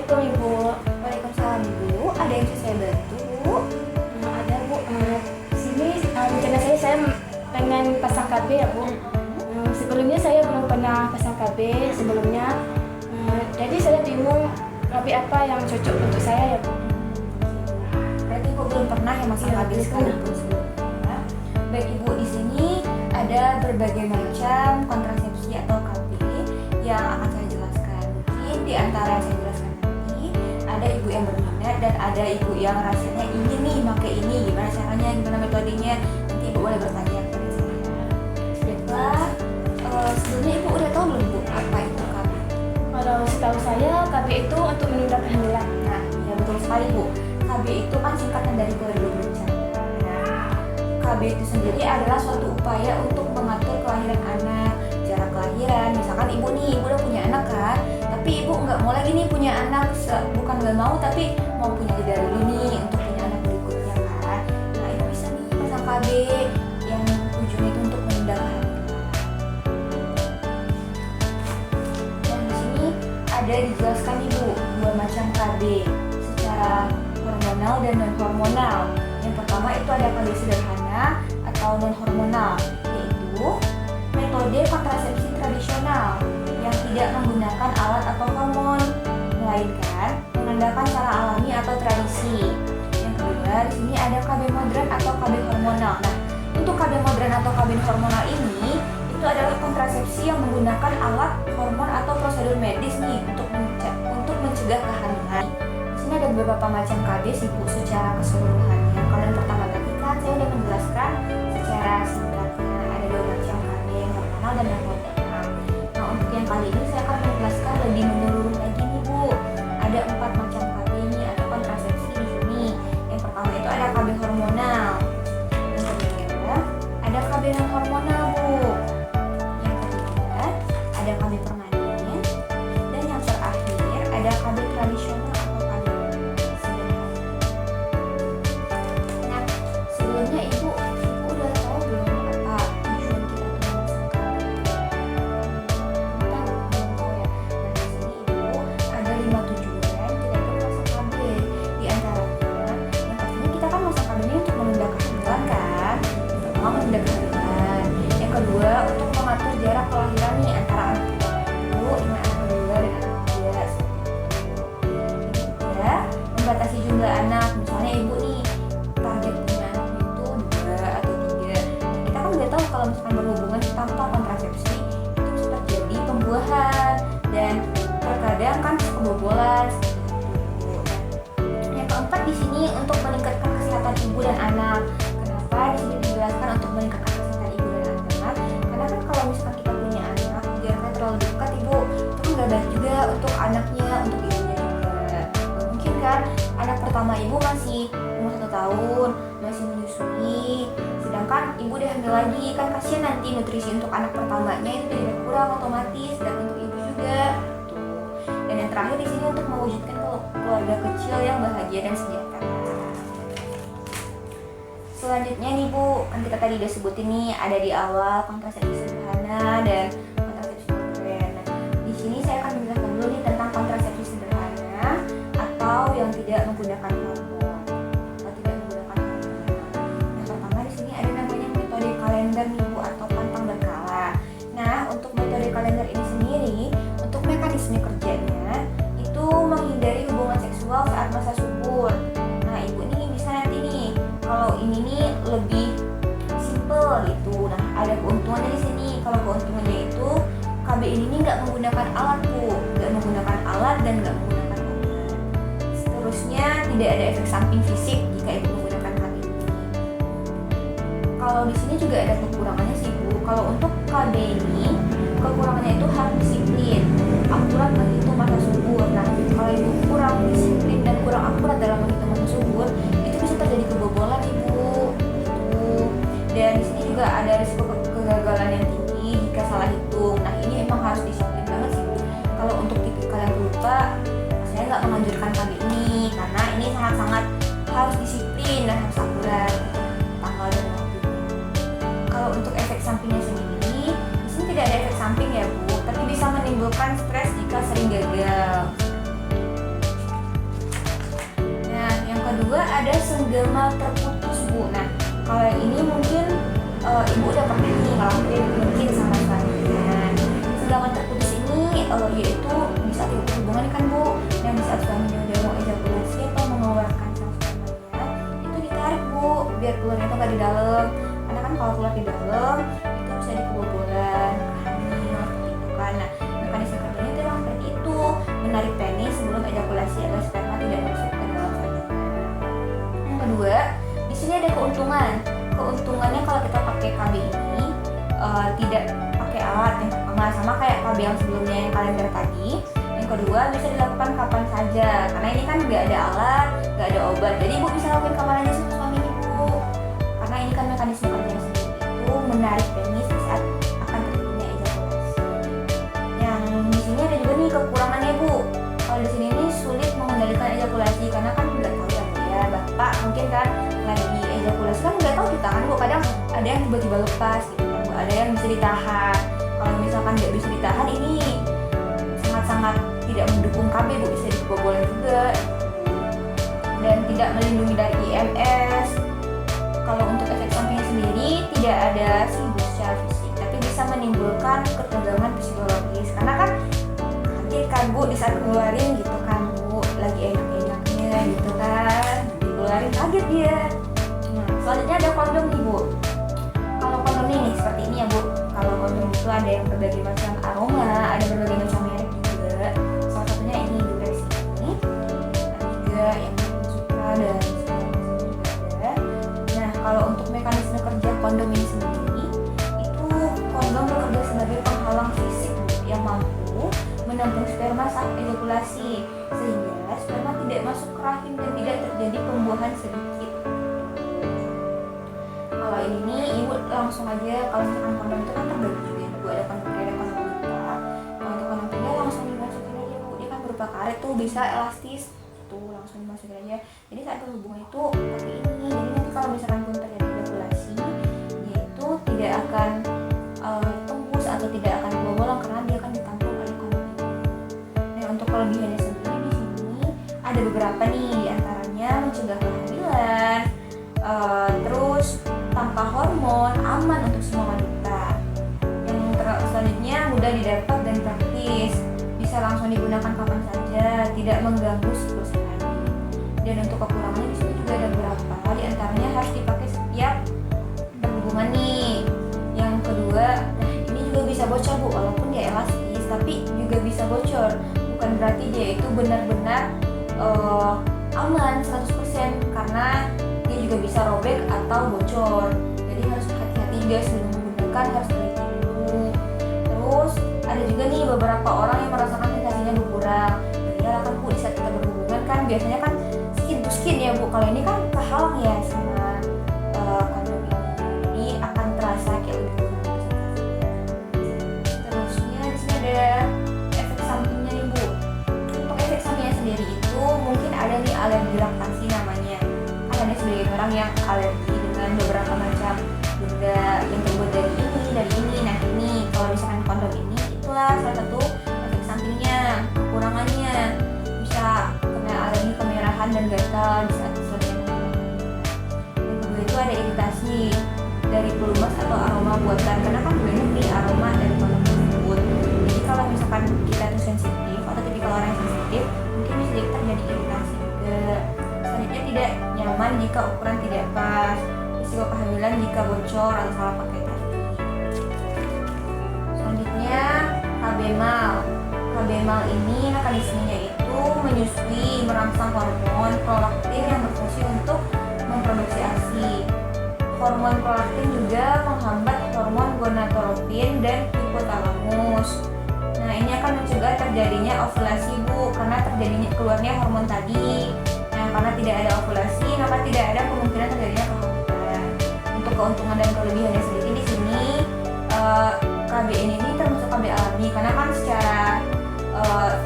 Assalamualaikum Ibu. Waalaikumsalam Ibu, ada yang bisa saya bantu? Ada Bu. Sini rencana saya pengen pasang KB ya Bu. Sebelumnya saya belum pernah pasang KB sebelumnya. Jadi saya bingung KB apa yang cocok untuk saya ya Bu. Berarti Ibu belum pernah ya masang Iya, KB belum sekalipun sebelumnya. Baik Ibu, di sini ada berbagai macam kontrasepsi atau KB yang akan saya jelaskan. Mungkin di antara yang saya jelaskan nanti ada ibu yang berminat dan ada ibu yang rasanya ingin nih pakai ini, gimana caranya, gimana metodenya. Nanti Ibu boleh bertanya kepada saya. Baiklah, sebelumnya Ibu udah tahu belum Bu apa itu KB? Kalau setahu saya KB itu untuk menunda kehamilan. Nah, ya betul sekali Bu. KB itu kan singkatan dari keluarga berencana. Nah, KB itu sendiri adalah suatu upaya untuk mengatur kelahiran anak, jarak kelahiran. Misalkan ibu udah punya anak kan, tapi ibu nggak mau lagi nih punya anak, bukan nggak mau tapi mau punya jeda dulu nih untuk punya anak berikutnya kan. Nah, ibu bisa nih pasang KB yang tujuannya itu untuk menunda kehamilan. Dan di sini ada dijelaskan Ibu dua macam KB secara hormonal dan non hormonal. Yang pertama itu ada KB sederhana atau non hormonal, yaitu metode kontrasepsi tradisional yang tidak menggunakan alat atau hormon, melainkan mengandalkan cara alami atau tradisi. Yang kedua, di sini ada KB modern atau KB hormonal. Nah, untuk KB modern atau KB hormonal ini itu adalah kontrasepsi yang menggunakan alat, hormon atau prosedur medis nih untuk mencegah kehamilan. Di sini ada beberapa macam KB sih Bu secara keseluruhannya. Kalau yang pertama tadi kan saya udah menjelaskan secara singkatnya ada dua macam KB, yang hormonal dan non hormonal. Nah, untuk yang kali ini saya akan menjelaskan lebih menyeluruh lagi nih Bu. Ada 4 macam KB nih atau kontrasepsi di sini. Yang pertama itu ada KB hormonal. Yang kedua ada KB non hormonal Bu. Yang ketiga ada KB permanen. Dan yang terakhir ada KB tradisional atau KB sederhana. Nah, sebelumnya Ibu udah tahu belum apa tujuan kita tuh memasang KB? Kita belum tahu ya. Nah, di sini Ibu ada 5 tujuan kita itu memasang KB. Di antaranya, yang pastinya kita kan masang KB ini untuk menunda kehamilan kan. Yang pertama menunda kehamilan. Yang kedua untuk mengatur jarak kelahiran nih antara anak ibu, ini anak kedua dan anak ketiga. Yang ketiga membatasi jumlah anak. Misalnya ibu nih target punya anaknya itu 2 atau 3. Nah, kita kan udah tahu kalau misalkan berhubungan tanpa kontrasepsi itu bisa terjadi pembuahan dan terkadang kan kebobolan seperti itu. Nah, yang keempat di sini untuk meningkatkan kesehatan ibu dan anak. Kenapa di sini dijelaskan untuk meningkatkan kesehatan ibu dan anak? Karena kan kalau misalkan kita punya anak jaraknya terlalu dekat Ibu, itu kan gak baik juga untuk anaknya, untuk ibunya juga. Gak mungkin kan anak pertama Ibu masih umur 1 tahun, masih menyusui, sedangkan Ibu udah hamil lagi, kan kasihan nanti nutrisi untuk anak pertamanya itu jadi berkurang otomatis dan untuk Ibu juga. Tuh. Dan yang terakhir di sini untuk mewujudkan keluarga kecil yang bahagia dan sejahtera. Selanjutnya nih Bu, kan kita tadi udah sebutin nih ada di awal kontrasepsi sederhana dan kontrasepsi modern. Nah, di sini saya akan menjelaskan dulu nih tentang kontrasepsi sederhana atau yang tidak menggunakan hormon atau tidak menggunakan hormon. Yang pertama di sini ada namanya metode kalender nih Bu atau pantang berkala. Nah, untuk metode kalender ini sendiri untuk mekanisme kerjanya itu menghindari hubungan seksual saat masa subur. Nah, Ibu nih bisa nanti nih kalau ini nih lebih simple gitu. Nah, ada keuntungannya di sini. Kalau keuntungannya itu KB ini nih nggak menggunakan alat Bu, nggak menggunakan alat dan nggak menggunakan obat. Seterusnya tidak ada efek samping fisik jika Ibu menggunakan KB ini. Kalau di sini juga ada kekurangannya sih Bu. Kalau untuk KB ini kekurangannya itu harus disiplin, akurat menghitung masa subur. Nah, kalau Ibu kurang disiplin dan kurang akurat dalam menghitung masa subur, itu bisa terjadi kebobolan Ibu. Gitu. Dan di sini juga ada risiko kegagalan yang tinggi jika salah hitung. Nah, ini emang harus disiplin banget sih Bu. Kalau untuk tipikal yang lupa, saya nggak menganjurkan KB ini karena ini sangat-sangat harus disiplin dan harus akurat tanggal dan waktunya. Kalau untuk efek sampingnya sendiri, di sini tidak ada efek samping ya Bu, tapi bisa menimbulkan stres jika sering gagal. kedua ada senggama terputus Bu. Nah kalau yang ini mungkin ibu udah pernah nih ngelakuin mungkin sama suaminya. Senggama terputus ini yaitu di saat ibu berhubungan kan Bu, yang di saat suaminya udah mau ejakulasi atau mengeluarkan spermanya itu ditarik Bu biar keluarnya itu nggak di dalam, karena kan kalau keluar di dalam itu bisa dikebobolan, hamil seperti itu kan. Nah mekanisme kerjanya itu memang seperti itu, menarik penis sebelum ejakulasi agar sperma tidak masuk ke dalam vagina. Yang kedua, di sini ada keuntungan. Keuntungannya kalau kita pakai KB ini tidak pakai alat yang pertama, sama kayak KB yang sebelumnya yang kalender tadi. Yang kedua bisa dilakukan kapan saja, karena ini kan nggak ada alat, nggak ada obat, jadi ibu bisa lakukan kapan aja sama suami ibu. Karena ini kan mekanisme kerja sendiri itu menarik penis di saat akan terjadinya ejakulasi. Yang di sini ada juga nih kekurangannya Bu. Kalau di sini nih sulit mengendalikan ejakulasi karena kan nggak tahu ya Bu ya, bapak mungkin kan lagi ejakulasi kan nggak tahu di tangan Bu, kadang ada yang tiba-tiba lepas gitu kan Bu, ada yang bisa ditahan. Kalau misalkan nggak bisa ditahan ini sangat-sangat tidak mendukung KB Bu, bisa dikebobolan juga dan tidak melindungi dari IMS. Kalau untuk efek sampingnya sendiri tidak ada sih Bu secara fisik, tapi bisa menimbulkan ketegangan psikologis karena kan kaget kan Bu di saat ngeluarin gitu kan Bu, lagi enak-enaknya gitu kan dikeluarin kaget dia. Nah selanjutnya ada kondom nih Bu. Kalau kondom ini seperti ini ya Bu, kalau kondom itu ada yang berbagai macam aroma, ada berbagai macam merek juga. Salah satunya ini Durex ini, ada juga yang suka dan juga ada. Nah kalau untuk mekanisme kerja kondom ini sendiri, itu kondom bekerja sebagai penghalang fisik Bu, yang mampu menampung sperma saat ejakulasi sehingga sperma tidak masuk ke rahim dan tidak terjadi pembuahan sedikit. Kalau ini ibu langsung aja, kalau misalkan kondom itu kan terbagi juga Bu, ada kondom pria, ada kondom wanita. Kalau untuk kondom pria langsung dimasukin aja Bu, dia kan berupa karet tuh, bisa elastis tuh, langsung dimasukin aja. Jadi saat berhubungan itu pakai ini, jadi nanti kalau misalkan pun terjadi ejakulasi dia itu tidak akan tembus atau tidak akan kebobolan karena dia akan ditampung oleh kondom ini. Nah untuk kelebihannya sendiri di sini ada beberapa nih, diantaranya mencegah kehamilan, terus tanpa hormon, aman untuk semua wanita. Yang selanjutnya mudah didapat dan praktis, bisa langsung digunakan kapan saja, tidak mengganggu siklus haid. Dan untuk kekurangannya di sini juga ada beberapa, diantaranya harus dipakai setiap berhubungan nih. Yang kedua, nah ini juga bisa bocor Bu, walaupun dia elastis, tapi juga bisa bocor. Bukan berarti dia itu benar-benar aman 100% karena dia juga bisa robek atau bocor. Jadi harus hati-hati guys sebelum menggunakan, harus teliti dulu. Terus ada juga nih beberapa orang yang merasakan sensasinya berkurang. Ya kan Bu, di saat kita berhubungan kan biasanya kan skin to skin ya Bu. Kalau ini kan kehalang ya sama kondom ini, jadi akan terasa kayak lebih kurang. Terusnya di sini ada efek sampingnya nih Bu. Untuk efek sampingnya sendiri itu mungkin ada nih alergi laktasi namanya. Ada sebagai orang yang alergi dengan beberapa macam benda yang terbuat dari ini. Nah ini kalau misalkan kondom ini, itulah salah satu efek sampingnya. Kekurangannya bisa kena alergi kemerahan dan gatal di saat selesai menggunakannya. Yang kedua itu ada iritasi dari pelumas atau aroma buatan, karena kan banyak nih aroma dari kondom tersebut. Jadi kalau misalkan kita itu sensitif atau tipikal orang yang sensitif, mungkin bisa jadi terjadi iritasi juga. Selanjutnya tidak nyaman jika ukuran tidak pas, risiko kehamilan jika bocor atau salah pakai tadi. Selanjutnya KB-mal. KB-mal ini mekanismenya itu menyusui, merangsang hormon prolaktin yang berfungsi untuk memproduksi ASI. Hormon prolaktin juga menghambat hormon gonadotropin dan hipotalamus. Nah ini akan mencegah terjadinya ovulasi Bu, karena terjadinya keluarnya hormon tadi. Karena tidak ada ovulasi, maka tidak ada kemungkinan terjadinya kehamilan. Untuk keuntungan dan kelebihannya sendiri di sini, KB ini termasuk KB alami, karena kan secara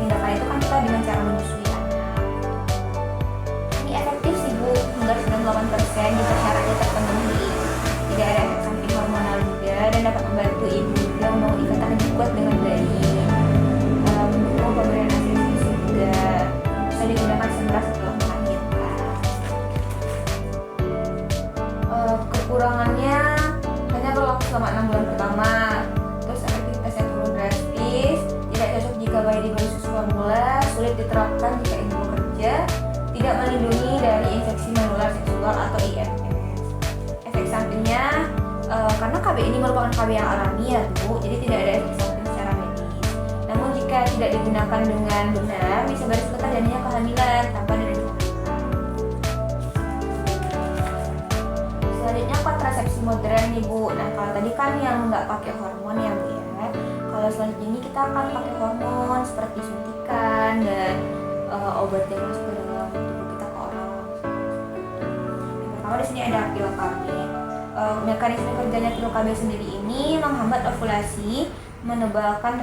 tindakan itu kan kita dengan cara menyusui anak. Ini efektif sih Bu, hingga 98% jika syaratnya terpenuhi. Tidak ada efek samping hormonal juga dan dapat membantu ibu juga membangun ikatan lebih kuat dengan bayi. Mendukung pemberian ASI juga bisa digunakan segera setelah melahirkan. formula, sulit diterapkan jika ibu bekerja, tidak melindungi dari infeksi menular seksual atau IMS. Efek sampingnya, karena KB ini merupakan KB yang alami ya Bu, jadi tidak ada efek samping secara medis. Namun jika tidak digunakan dengan benar, bisa berisiko terjadinya kehamilan tanpa direncanakan. Selanjutnya kontrasepsi modern nih Bu. Nah kalau tadi kan yang nggak pakai hormon ya Bu ya. Kalau selanjutnya ini kita akan pakai hormon seperti suntikan dan obat yang masuk ke dalam tubuh kita ke oral. Yang pertama di sini ada pil KB. Mekanisme kerjanya pil KB sendiri ini menghambat ovulasi, menebalkan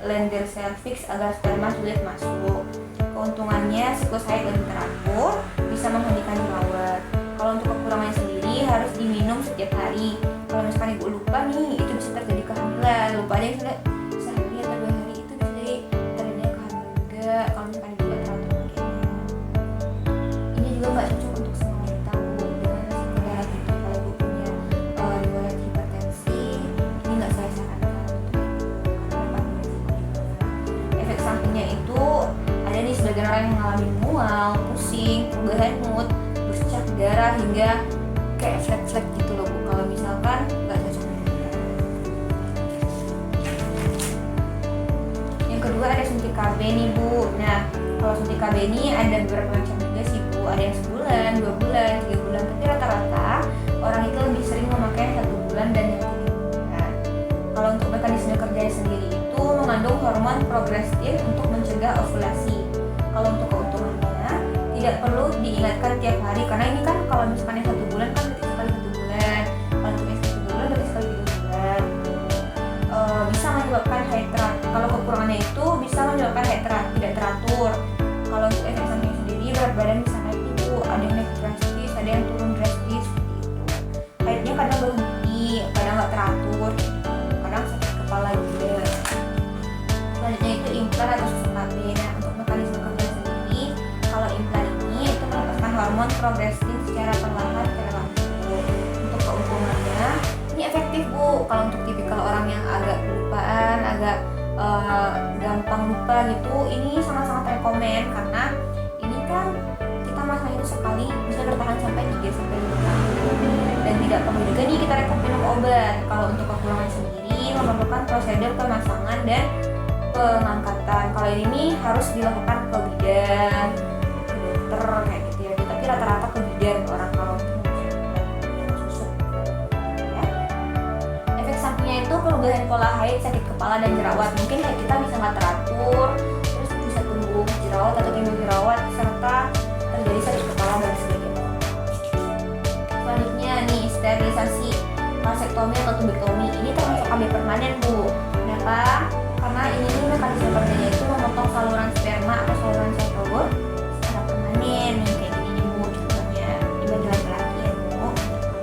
Landel cervix agar sperma sulit masuk. Keuntungannya siklus haid lebih teratur, bisa menghentikan jerawat. Kalau untuk kekurangannya sendiri harus diminum setiap hari. Kalau misalkan ibu lupa nih, itu bisa terjadi kehamilan. Lupa aja misalnya sehari atau 2 hari itu bisa jadi terjadi kehamilan juga. Kalau misalkan ibu nggak teratur pakainya. Ini juga nggak cocok untuk semua wanita Bu. Dengan resiko darah tinggi kalau ibu punya riwayat hipertensi, ini nggak saya sarankan karena berisiko juga. Efek sampingnya itu ada nih sebagian orang yang mengalami mual, pusing, perubahan mood, bercak darah hingga kayak flek-flek gitu loh Bu. Kalau misalkan nggak cocok. Yang kedua ada suntik KB nih Bu. Nah kalau suntik KB ini ada beberapa macam juga sih Bu. Ada yang sebulan, 2 bulan, 3 bulan. Tapi rata-rata orang itu lebih sering memakai 1 bulan dan yang 3 bulan. Kalau untuk mekanisme kerjanya sendiri itu mengandung hormon progrestin untuk mencegah ovulasi. Kalau untuk keuntungannya tidak perlu diingatkan tiap hari karena ini kan kalau misalkan yang 1 bulan kan berarti sekali 1 bulan. Kalau untuk yang 1 bulan berarti sekali 3 bulan. Bisa menyebabkan haid teratur. Kalau kekurangannya itu bisa menyebabkan haid tidak teratur. Kalau untuk efek samping sendiri berat badan bisa naik itu, ada yang naik drastis, ada yang turun drastis seperti itu. Haidnya kadang berhenti, kadang nggak teratur, kadang sakit kepala juga. Selanjutnya itu implan atau susu KB. Nah untuk mekanisme kerja sendiri, kalau implan ini itu melepaskan hormon progrestin secara perlahan langsung. Untuk keuntungannya ini efektif Bu. Kalau untuk tipikal orang yang agak kelupaan, agak gampang lupa gitu, ini sangat-sangat rekomen karena ini kan kita masang itu sekali bisa bertahan sampai 3 sampai 5 tahun dan tidak perlu juga nih kita rekom minum obat. Kalau untuk kekurangan sendiri memerlukan prosedur pemasangan dan pengangkatan. Kalau ini harus dilakukan ke bidan, ke dokter kayak gitu ya. Tapi rata-rata ke bidan orang kalau susuk. Ya. Efek sampingnya itu perubahan pola haid, sakit kepala dan jerawat. Mungkin haid kita bisa nggak teratur, terus bisa tumbuh jerawat atau timbul jerawat serta terjadi sakit kepala dan sebagainya. Selanjutnya nih sterilisasi, vasektomi atau tubektomi. Ini termasuk KB permanen Bu. Kenapa? Karena ini mekanisme kerjanya itu memotong saluran sperma atau saluran sel telur secara permanen. Kayak gini nih Bu contohnya. Ini bagi laki-laki ya Bu,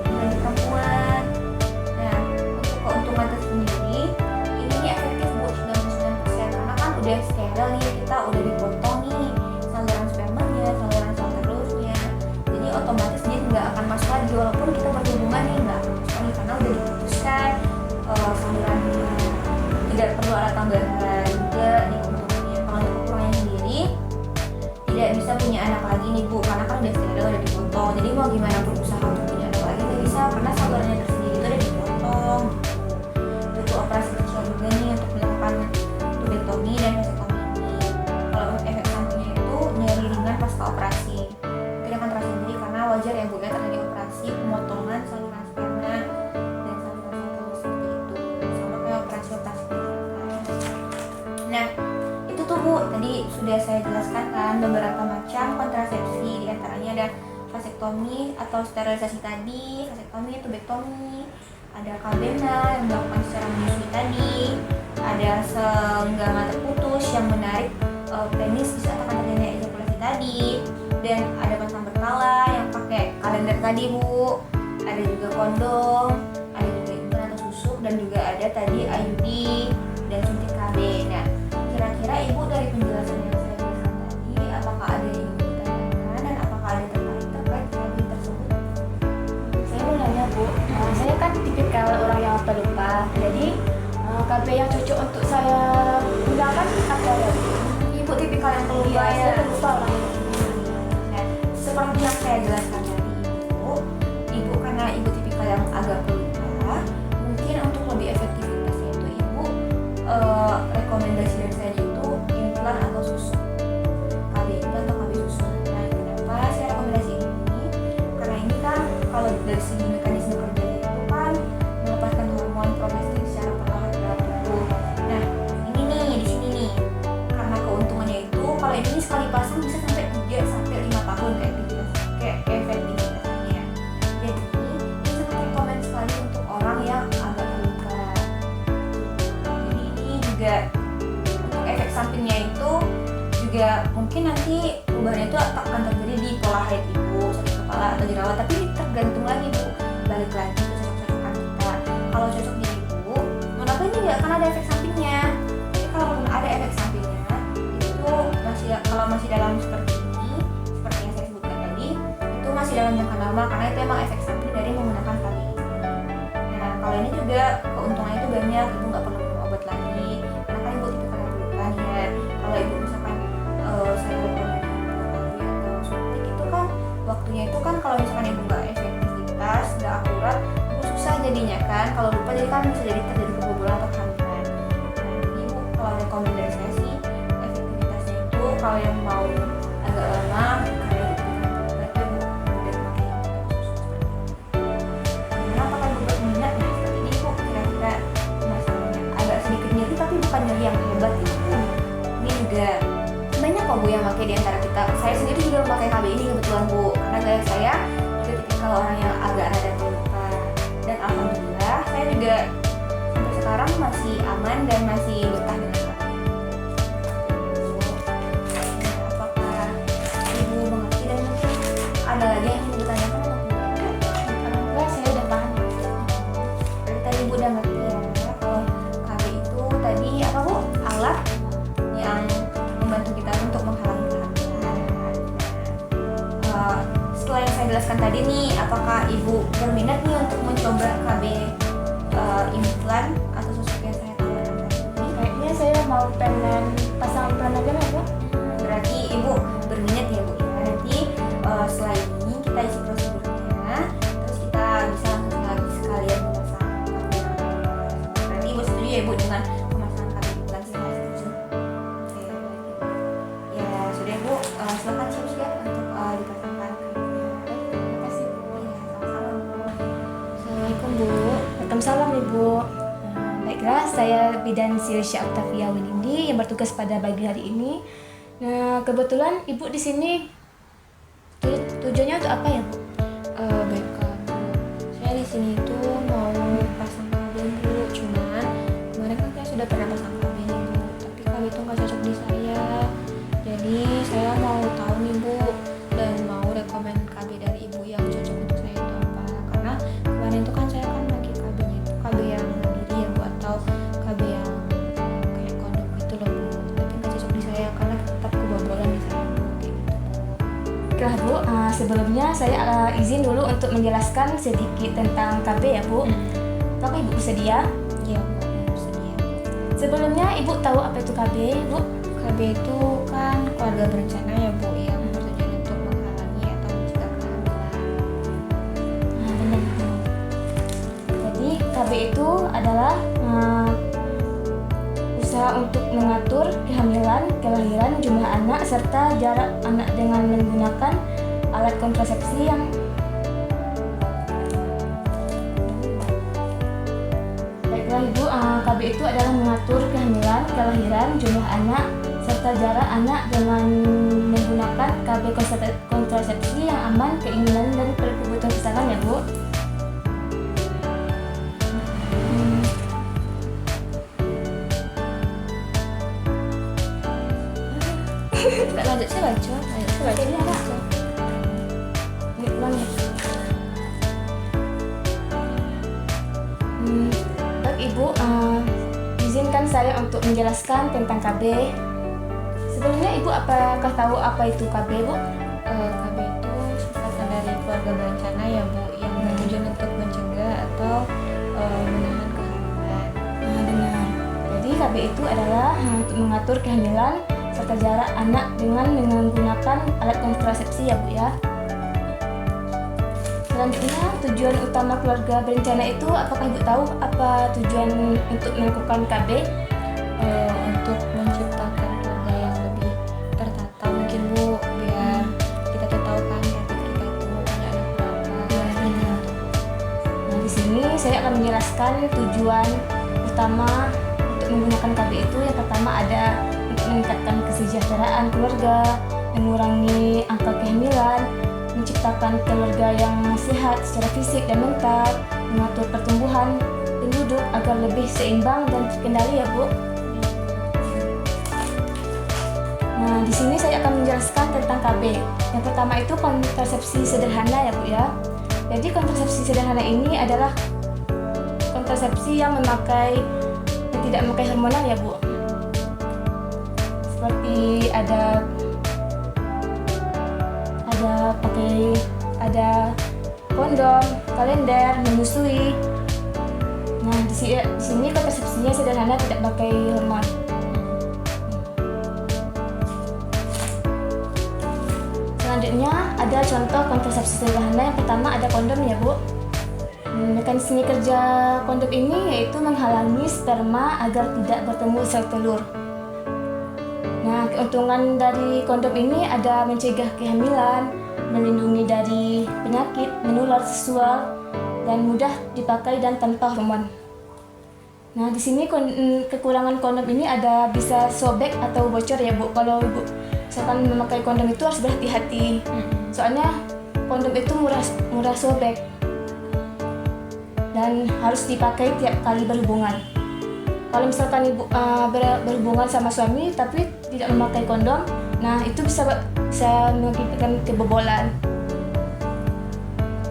ini bagi perempuan. Nah untuk keuntungan tersendiri ini efektif Bu 99% karena kan udah steril nih, kita udah dipotong nih saluran spermanya, saluran sel telurnya. Jadi otomatis dia nggak akan masuk lagi walaupun kita berhubungan nih nggak akan masuk lagi karena udah diputuskan salurannya. Tidak perlu ada tambahan juga nih untungnya. Kalau untuk kekurangannya sendiri tidak bisa punya anak lagi nih Bu karena kan udah steril, udah dipotong. Jadi mau gimana pun usaha untuk punya anak lagi nggak bisa karena salurannya tersendiri itu udah dipotong. Butuh operasi kecil juga nih untuk melakukan tubektomi dan vasektomi ini. Kalau efek sampingnya itu nyeri ringan pasca operasi. Mungkin akan terasa sendiri karena wajar ya Bu ya terjadi operasi pemotongan saluran sperma dan saluran sel telur seperti itu. Sama kayak operasi-operasi. Nah, itu tuh Bu, tadi sudah saya jelaskan kan beberapa macam kontrasepsi, diantaranya ada vasektomi atau sterilisasi tadi, vasektomi, tubektomi, ada kabena yang dilakukan secara menyusui tadi, ada senggama terputus yang menarik penis bisa akan terjadi ejakulasi tadi, dan ada pasang berkala yang pakai kalender tadi Bu, ada juga kondom, ada juga implan atau susuk, dan juga ada tadi IUD dan suntik KB. Nah, kira-kira Ibu dari penjelasan yang saya berikan tadi, apakah ada yang ingin ditanyakan dan apakah ada terkait KB tersebut? Saya mau nanya Bu, saya kan tipikal orang yang pelupa, jadi KB yang cocok untuk saya gunakan apa ya Bu? Mungkin ibu tipikal yang pelupa Iya, ya. saya lupa lah. Nah, seperti yang saya jelaskan tadi ibu karena ibu tipikal yang agak pelupa, mungkin untuk lebih efektivitasnya itu ibu rekomendasi dari saya itu implan atau susu, KB implan atau KB susu. Nah, kenapa saya rekomendasi ini? Karena ini kan kalau dari segi mekanisme kerjanya itu kan melepaskan hormon progesteron secara perlahan dalam tubuh. Nah, ini nih di sini nih, karena keuntungannya itu kalau ini sekali pasang bisa sampai 3 sampai 5 tahun kayak efektivitasnya. Jadi ini sangat rekomend sekali untuk orang yang agak terluka. Jadi ini juga untuk efek sampingnya itu juga mungkin nanti perubahannya itu akan terjadi di pola haid ibu, sakit kepala atau jerawat, tapi tergantung lagi bu, balik lagi ke cocok-cocokan kita. Kalau cocok di ibu, kenapa ini nggak akan ada efek sampingnya? Tapi kalau ada efek sampingnya, itu kalau masih dalam seperti ini, seperti yang saya sebutkan tadi, itu masih dalam jangka lama karena itu emang efek samping dari menggunakan KB ini. Nah, kalau ini juga keuntungannya itu banyak, ibu nggak perlu minum obat lagi, karena kan ibu tipikal yang pelupa ya. Kalau ibu misalkan saya rekomendasi KB atau suntik itu kan waktunya itu kan kalau misalkan ibu nggak efektivitas, nggak akurat, ibu susah jadinya kan. Kalau lupa jadi kan bisa jadi terjadi kebobolan atau kehamilan. Nah, jadi ibu kalau rekomendasi saya sih efektivitasnya itu kalau yang mau agak lama karena ibu itu udah pakai karena apakah ibu berminat ya seperti ini ibu kira-kira masalahnya agak sedikit nyeri tapi bukan nyeri yang hebat ya. Ini juga banyak kok bu yang pakai di antara kita. Saya sendiri juga memakai KB ini kebetulan bu, karena saya juga tipikal orang yang agak rada pelupa, dan alhamdulillah saya juga sampai sekarang masih aman dan masih betah dengan KB. Apakah ibu mengerti dan mungkin ada lagi yang ingin ditanyakan atau tidak? Alhamdulillah saya udah paham. Dari tadi ibu udah ngerti ya kalau KB itu tadi apa bu, alat yang membantu kita untuk menghalangi kehamilan. Setelah yang saya jelaskan tadi nih, apakah ibu berminat nih untuk mencoba KB implan atau susuk yang saya tawarkan tadi? Kayaknya saya mau pengen pasang implan aja lah bu. Berarti ibu berminat ya bu. Nanti setelah ini kita isi prosedurnya, terus kita bisa langsung lagi sekalian memasang KB. Berarti ibu setuju ya bu dengan pemasangan KB implan sih? Oke. Ya sudah bu, silakan siap-siap untuk dipasangkan KB-nya. Terima kasih bu. Ya, sama-sama bu. Assalamualaikum bu. Waalaikumsalam ibu. Baiklah, saya Bidan Sirisha Octavia Winindi yang bertugas pada pagi hari ini. Nah, kebetulan ibu di sini tujuannya untuk apa ya bu? Baiklah bu, saya di sini itu mau pasang KB bu, cuman kemarin kan saya sudah pernah pasang KB nih bu, tapi KB itu nggak cocok di saya. Jadi saya mau tahu nih bu, dan mau rekomen KB dari ibu yang cocok untuk saya itu apa? Karena kemarin itu kan saya kan pakai KB-nya itu KB yang mandiri ya bu, atau KB yang kayak kondom gitu loh bu, tapi nggak cocok di saya karena tetap kebobolan di saya bu, kayak gitu. Baiklah bu, sebelumnya saya izin dulu untuk menjelaskan sedikit tentang KB ya bu. Apakah ibu bersedia? Iya bu, bersedia. Sebelumnya ibu tahu apa itu KB bu? KB itu kan keluarga berencana ya bu, yang bertujuan untuk menghalangi atau mencegah kehamilan. Nah, benar bu. Jadi KB itu adalah usaha untuk mengatur kehamilan, kelahiran, jumlah anak, serta jarak anak dengan menggunakan alat kontrasepsi yang Baiklah ibu, KB itu adalah mengatur kehamilan, kelahiran, jumlah anak, serta jarak anak dengan menggunakan KB kontrasepsi yang aman, keinginan dan kebutuhan pasangan ya bu. Lanjut saya baca. Ini apa? Ini ulang ya. Baik ibu, izinkan saya untuk menjelaskan tentang KB. Sebelumnya ibu apakah tahu apa itu KB bu? KB itu singkatan dari keluarga berencana ya bu, yang bertujuan untuk mencegah atau menahan kehamilan. Nah, benar. Jadi KB itu adalah untuk mengatur kehamilan serta jarak anak dengan menggunakan alat kontrasepsi ya Bu ya. Selanjutnya, tujuan utama keluarga berencana itu, apakah Ibu tahu apa tujuan untuk melakukan KB? Untuk menciptakan keluarga yang lebih tertata mungkin Bu, biar kita tuh tahu kan target kita itu punya anak berapa. Nah, di sini saya akan menjelaskan tujuan utama untuk menggunakan KB itu. Yang pertama ada untuk meningkatkan kesejahteraan keluarga, mengurangi angka kehamilan, menciptakan keluarga yang sehat secara fisik dan mental, mengatur pertumbuhan penduduk agar lebih seimbang dan terkendali ya Bu. Nah, di sini saya akan menjelaskan tentang KB. Yang pertama itu kontrasepsi sederhana ya Bu ya. Jadi kontrasepsi sederhana ini adalah kontrasepsi yang tidak memakai hormonal ya Bu. Seperti ada kondom, kalender, menyusui. Nah, di sini kontrasepsinya sederhana, tidak pakai hormon. Selanjutnya ada contoh kontrasepsi sederhana. Yang pertama ada kondom ya Bu. Mekanisme kerja kondom ini yaitu menghalangi sperma agar tidak bertemu sel telur. Nah, keuntungan dari kondom ini ada mencegah kehamilan, melindungi dari penyakit menular seksual, dan mudah dipakai dan tanpa hormon. Nah, di sini kekurangan kondom ini ada bisa sobek atau bocor ya Bu. Kalau Ibu misalkan memakai kondom itu harus berhati-hati. Soalnya kondom itu murah sobek dan harus dipakai tiap kali berhubungan. Kalau misalkan Ibu berhubungan sama suami tapi tidak memakai kondom, nah itu bisa mengakibatkan kebobolan.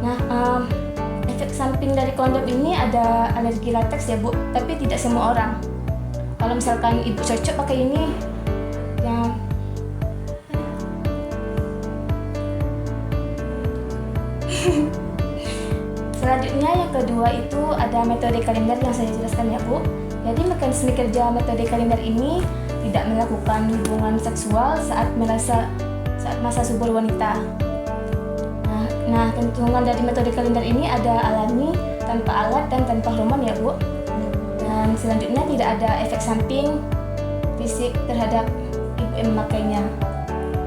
Nah, efek samping dari kondom ini ada alergi lateks ya Bu, tapi tidak semua orang. Kalau misalkan Ibu cocok pakai ini, yang selanjutnya yang kedua itu ada metode kalender yang saya jelaskan ya Bu. Jadi mekanisme kerja metode kalender ini tidak melakukan hubungan seksual saat masa subur wanita. Nah, keuntungan dari metode kalender ini ada alami, tanpa alat, dan tanpa hormon ya Bu. Dan selanjutnya tidak ada efek samping fisik terhadap ibu yang memakainya.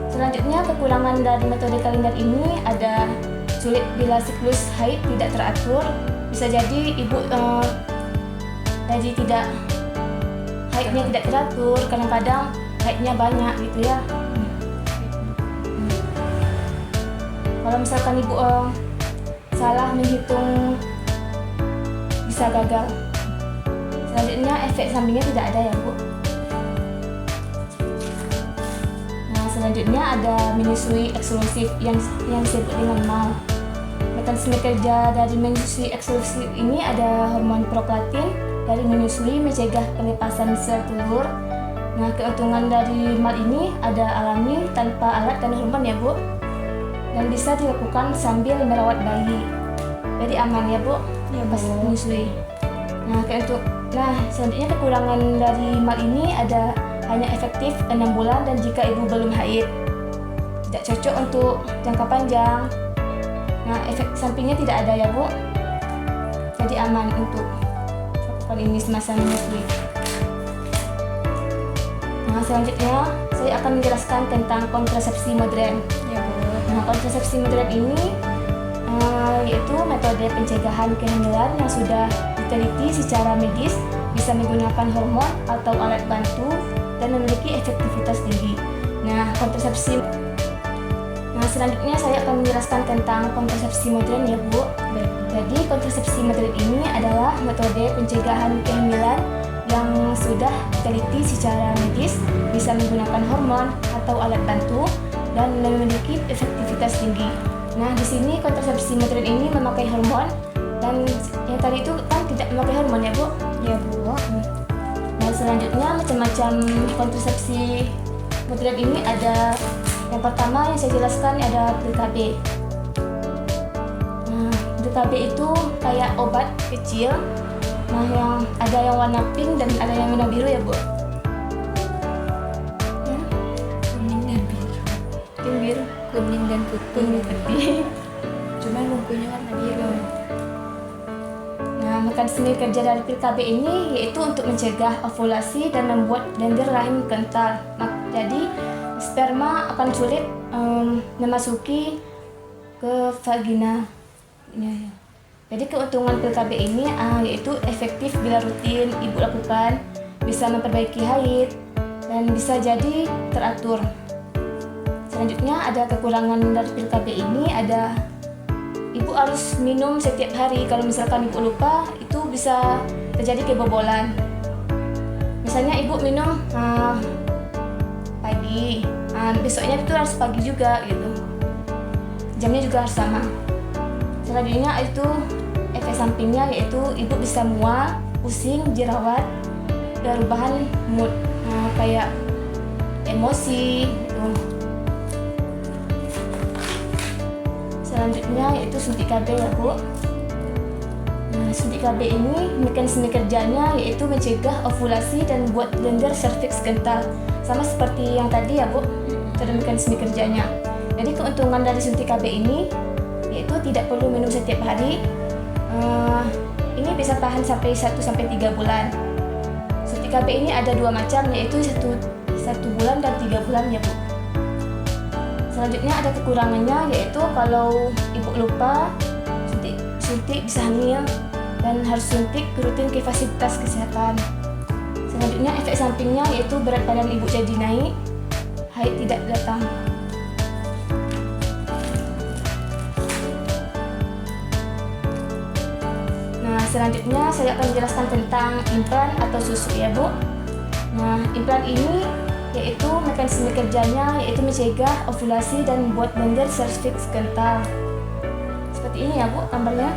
Selanjutnya kekurangan dari metode kalender ini ada sulit bila siklus haid tidak teratur. Bisa jadi ibu haidnya tidak teratur, kadang-kadang haidnya banyak gitu ya. Kalau misalkan ibu salah menghitung bisa gagal. Selanjutnya efek sampingnya tidak ada ya Bu. Nah, selanjutnya ada menyusui eksklusif yang disebut dengan MAL. Mekanisme kerja dari menyusui eksklusif ini ada hormon prolaktin dari menyusui mencegah pelepasan sel telur. Nah, keuntungan dari MAL ini ada alami, tanpa alat dan hormon ya Bu, dan bisa dilakukan sambil merawat bayi. Jadi aman ya Bu, ya pas menyusui. Nah, selanjutnya kekurangan dari MAL ini ada hanya efektif 6 bulan dan jika ibu belum haid. Tidak cocok untuk jangka panjang. Nah, efek sampingnya tidak ada ya Bu. Jadi aman untuk lakukan ini semasa menyusui. Nah, selanjutnya saya akan menjelaskan tentang kontrasepsi modern. Ya Bu. Nah, kontrasepsi modern ini yaitu metode pencegahan kehamilan yang sudah diteliti secara medis, bisa menggunakan hormon atau alat bantu dan memiliki efektivitas tinggi. Nah, selanjutnya saya akan menjelaskan tentang kontrasepsi modern ya Bu. Jadi kontrasepsi modern ini adalah metode pencegahan kehamilan yang sudah diteliti secara medis, bisa menggunakan hormon atau alat bantu dan memiliki efektivitas tinggi. Nah, di sini kontrasepsi modern ini memakai hormon, dan yang tadi itu kan tidak memakai hormon ya Bu? Ya Bu. Nah, selanjutnya macam-macam kontrasepsi modern ini ada. Yang pertama yang saya jelaskan ada BKB. Nah, BKB itu kayak obat kecil. Nah, ada yang warna pink dan ada yang warna biru ya Bu. kuning dan putih. kuning putih. Cuman bungkunya warna biru. Nah, mekanisme kerja dari pil KB ini yaitu untuk mencegah ovulasi dan membuat lendir rahim kental. Jadi sperma akan sulit memasuki ke vagina. Ya. Jadi keuntungan pil KB ini yaitu efektif bila rutin ibu lakukan, bisa memperbaiki haid dan bisa jadi teratur. Selanjutnya ada kekurangan dari pil KB ini, ada ibu harus minum setiap hari. Kalau misalkan ibu lupa, itu bisa terjadi kebobolan. Misalnya ibu minum pagi, besoknya itu harus pagi juga gitu. Jamnya juga harus sama. Selanjutnya itu efek sampingnya yaitu ibu bisa mual, pusing, jerawat, perubahan mood, kayak emosi gitu. Selanjutnya yaitu suntik KB ya Bu. Nah, suntik KB ini mekanisme kerjanya yaitu mencegah ovulasi dan buat lendir serviks kental. Sama seperti yang tadi ya Bu, itu ada mekanisme kerjanya. Jadi keuntungan dari suntik KB ini yaitu tidak perlu minum setiap hari. Ini bisa tahan sampai 1-3 bulan. Suntik KB ini ada 2 macam, yaitu 1 bulan dan 3 bulan ya Bu. Selanjutnya ada kekurangannya, yaitu kalau ibu lupa suntik bisa hamil dan harus suntik rutin ke fasilitas kesehatan. Selanjutnya efek sampingnya yaitu berat badan ibu jadi naik, haid tidak datang. Nah, selanjutnya saya akan menjelaskan tentang implan atau susu ya Bu. Nah, implan ini yaitu mekanisme kerjanya yaitu mencegah ovulasi dan membuat lendir serviks kental. Seperti ini ya Bu gambarnya.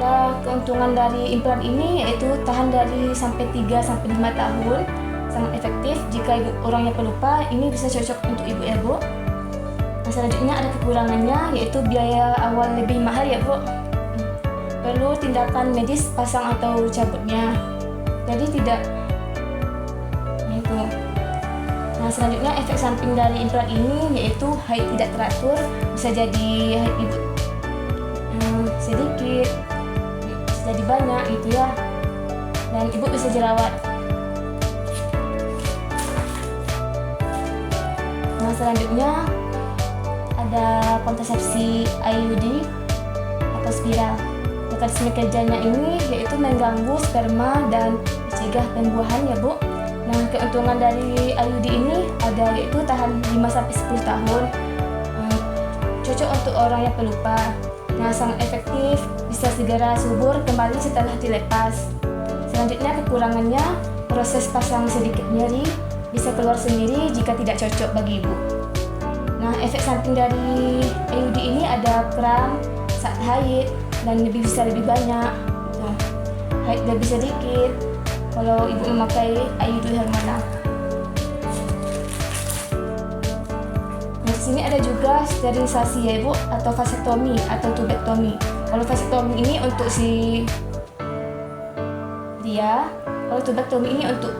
Nah, keuntungan dari implan ini yaitu tahan dari sampai 3-5 tahun, sangat efektif. Jika ibu orangnya pelupa, ini bisa cocok untuk ibu ya Bu. Nah, selanjutnya ada kekurangannya yaitu biaya awal lebih mahal ya Bu. Perlu tindakan medis pasang atau cabutnya. Jadi tidak itu. Nah, selanjutnya efek samping dari implan ini yaitu haid tidak teratur, bisa jadi haid ibu sedikit, bisa jadi banyak gitu ya, dan ibu bisa jerawat. Nah, selanjutnya ada kontrasepsi IUD atau spiral. Mekanisme kerjanya ini yaitu mengganggu sperma dan mencegah pembuahan ya Bu. Nah, keuntungan dari IUD ini ada yaitu tahan 5-10 tahun, cocok untuk orang yang pelupa. Nah, sangat efektif, bisa segera subur kembali setelah dilepas. Selanjutnya kekurangannya, proses pasang sedikit nyeri, bisa keluar sendiri jika tidak cocok bagi ibu. Nah, efek samping dari IUD ini ada kram saat haid dan bisa lebih banyak. Nah, haid lebih sedikit kalau ibu memakai IUD hormonal. Nah, di sini ada juga sterilisasi ya Ibu, atau vasektomi atau tubektomi. Kalau vasektomi ini untuk si dia, kalau tubektomi ini untuk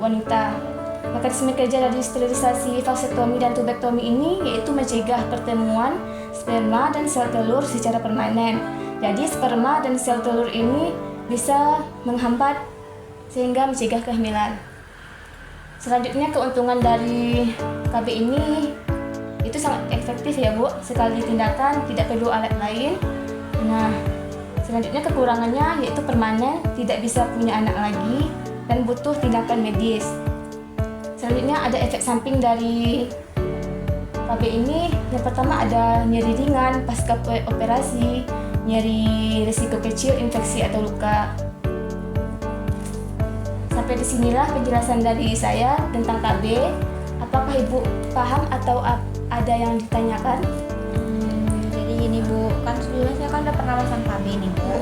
wanita. Mekanisme kerja dari sterilisasi, vasektomi dan tubektomi ini yaitu mencegah pertemuan sperma dan sel telur secara permanen. Jadi sperma dan sel telur ini bisa menghambat sehingga mencegah kehamilan. Selanjutnya keuntungan dari KB ini itu sangat efektif ya Bu, sekali tindakan tidak perlu alat lain. Nah, selanjutnya kekurangannya yaitu permanen, tidak bisa punya anak lagi dan butuh tindakan medis. Selanjutnya ada efek samping dari KB ini. Yang pertama ada nyeri ringan pasca operasi, nyeri risiko kecil, infeksi atau luka. Sampai disinilah penjelasan dari saya tentang KB. Apakah Ibu paham atau ada yang ditanyakan? Jadi gini Bu, kan sebelumnya saya kan udah pernah pasang KB nih Bu.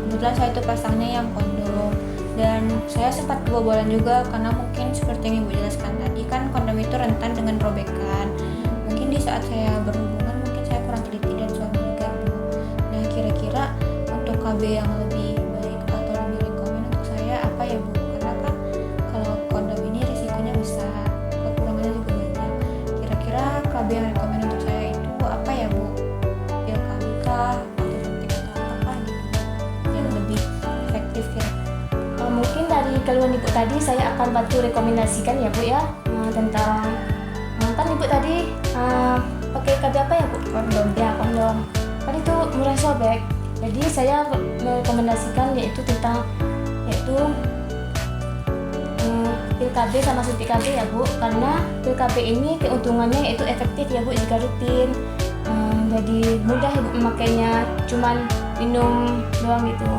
Kebetulan saya itu pasangnya yang kondom, dan saya sempat kebobolan juga karena mungkin seperti yang Ibu jelaskan tadi, kan kondom itu rentan dengan robekan. Mungkin di saat saya berhubungan mungkin saya kurang teliti dan suami juga Bu. Nah, kira-kira untuk KB yang lebih baik atau lebih rekomen untuk saya apa ya Bu? Karena kan kalau kondom ini risikonya besar, kekurangannya juga banyak. tadi saya akan bantu rekomendasikan ya Bu ya, tentang kan Ibu tadi pakai KB apa ya Bu? Kondom. Ya, kondom. Kan itu murah sobek. Jadi saya merekomendasikan yaitu tentang pil KB sama suntik KB ya Bu, karena pil KB ini keuntungannya yaitu efektif ya Bu jika rutin. Jadi mudah Ibu memakainya, cuman minum doang gitu.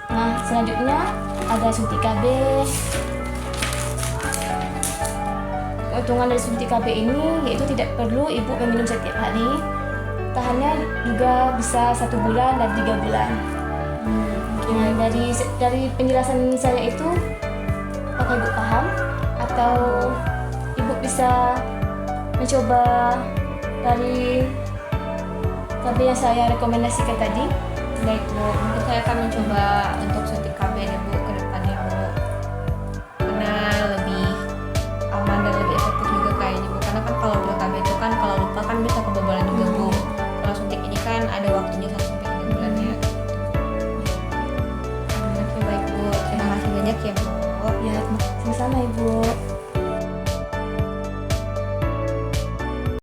Nah, selanjutnya ada suntik KB. Keuntungan dari suntik KB ini yaitu tidak perlu Ibu meminum setiap hari. Tahannya juga bisa 1 bulan dan 3 bulan. Nah, dari penjelasan saya itu, apakah Ibu paham atau Ibu bisa mencoba dari KB yang saya rekomendasikan tadi? Baik Bu, mungkin saya akan mencoba untuk suntik KB nih Bu.